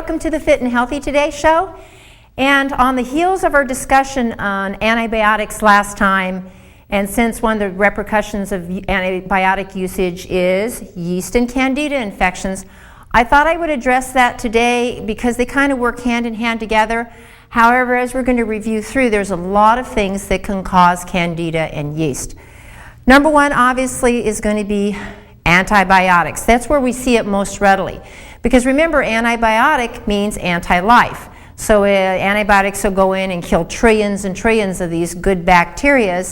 welcome to the Fit and Healthy Today show. And on the heels of our discussion on antibiotics last time, and since one of the repercussions of antibiotic usage is yeast and candida infections, I thought I would address that today because they kind of work hand in hand together. However, as we're going to review through, there's a lot of things that can cause candida and yeast. Number one, obviously, is going to be antibiotics. That's where we see it most readily. Because remember, antibiotic means anti-life. So antibiotics will go in and kill trillions and trillions of these good bacteria,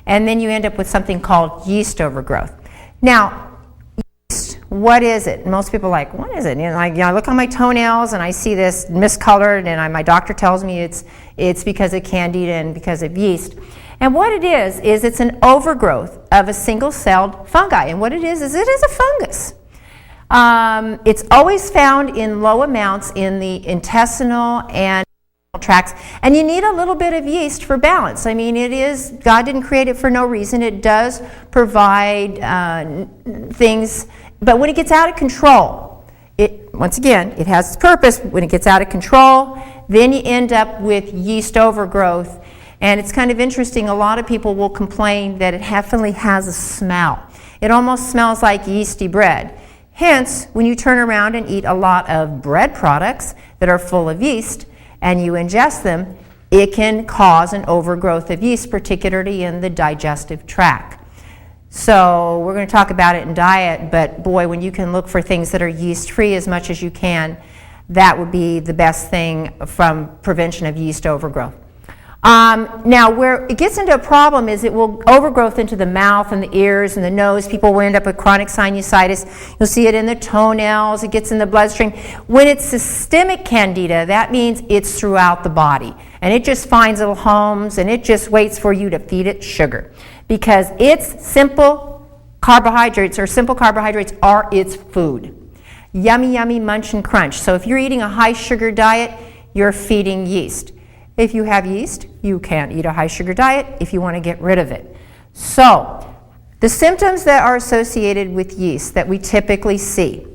and then you end up with something called yeast overgrowth. Now, yeast, what is it? Most people are like, what is it? I look on my toenails and I see this miscolored, and my doctor tells me it's because of candida and because of yeast. And what it is it's an overgrowth of a single-celled fungi. And what it is it is a fungus. It's always found in low amounts in the intestinal and tracts, and you need a little bit of yeast for balance. I mean, God didn't create it for no reason. It does provide things, but when it gets out of control, once again, it has its purpose. When it gets out of control, then you end up with yeast overgrowth. And it's kind of interesting, a lot of people will complain that it definitely has a smell. It almost smells like yeasty bread. Hence, when you turn around and eat a lot of bread products that are full of yeast and you ingest them, it can cause an overgrowth of yeast, particularly in the digestive tract. So we're going to talk about it in diet, but boy, when you can look for things that are yeast-free as much as you can, that would be the best thing from prevention of yeast overgrowth. Now, where it gets into a problem is it will overgrowth into the mouth and the ears and the nose. People will end up with chronic sinusitis. You'll see it in the toenails. It gets in the bloodstream. When it's systemic candida, that means it's throughout the body. And it just finds little homes, and it just waits for you to feed it sugar. Because its simple carbohydrates are its food. Yummy, yummy, munch and crunch. So if you're eating a high sugar diet, you're feeding yeast. If you have yeast, you can't eat a high sugar diet if you want to get rid of it. So, the symptoms that are associated with yeast that we typically see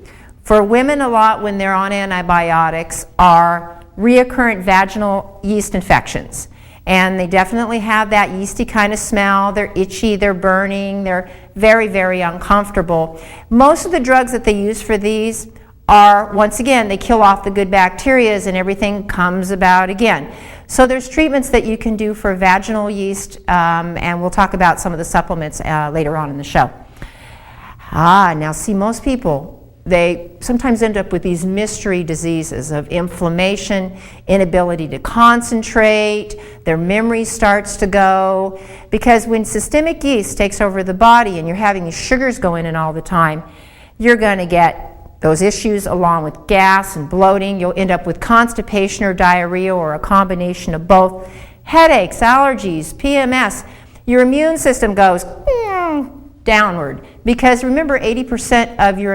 for women a lot when they're on antibiotics are recurrent vaginal yeast infections. And they definitely have that yeasty kind of smell. They're itchy, they're burning, they're very, very uncomfortable. Most of the drugs that they use for these are, once again, they kill off the good bacteria and everything comes about again. So there's treatments that you can do for vaginal yeast, and we'll talk about some of the supplements later on in the show. Now see, most people, they sometimes end up with these mystery diseases of inflammation, inability to concentrate, their memory starts to go, because when systemic yeast takes over the body and you're having these sugars going in all the time, you're going to get those issues along with gas and bloating. You'll end up with constipation or diarrhea or a combination of both. Headaches, allergies, PMS. Your immune system goes downward because remember 80% of your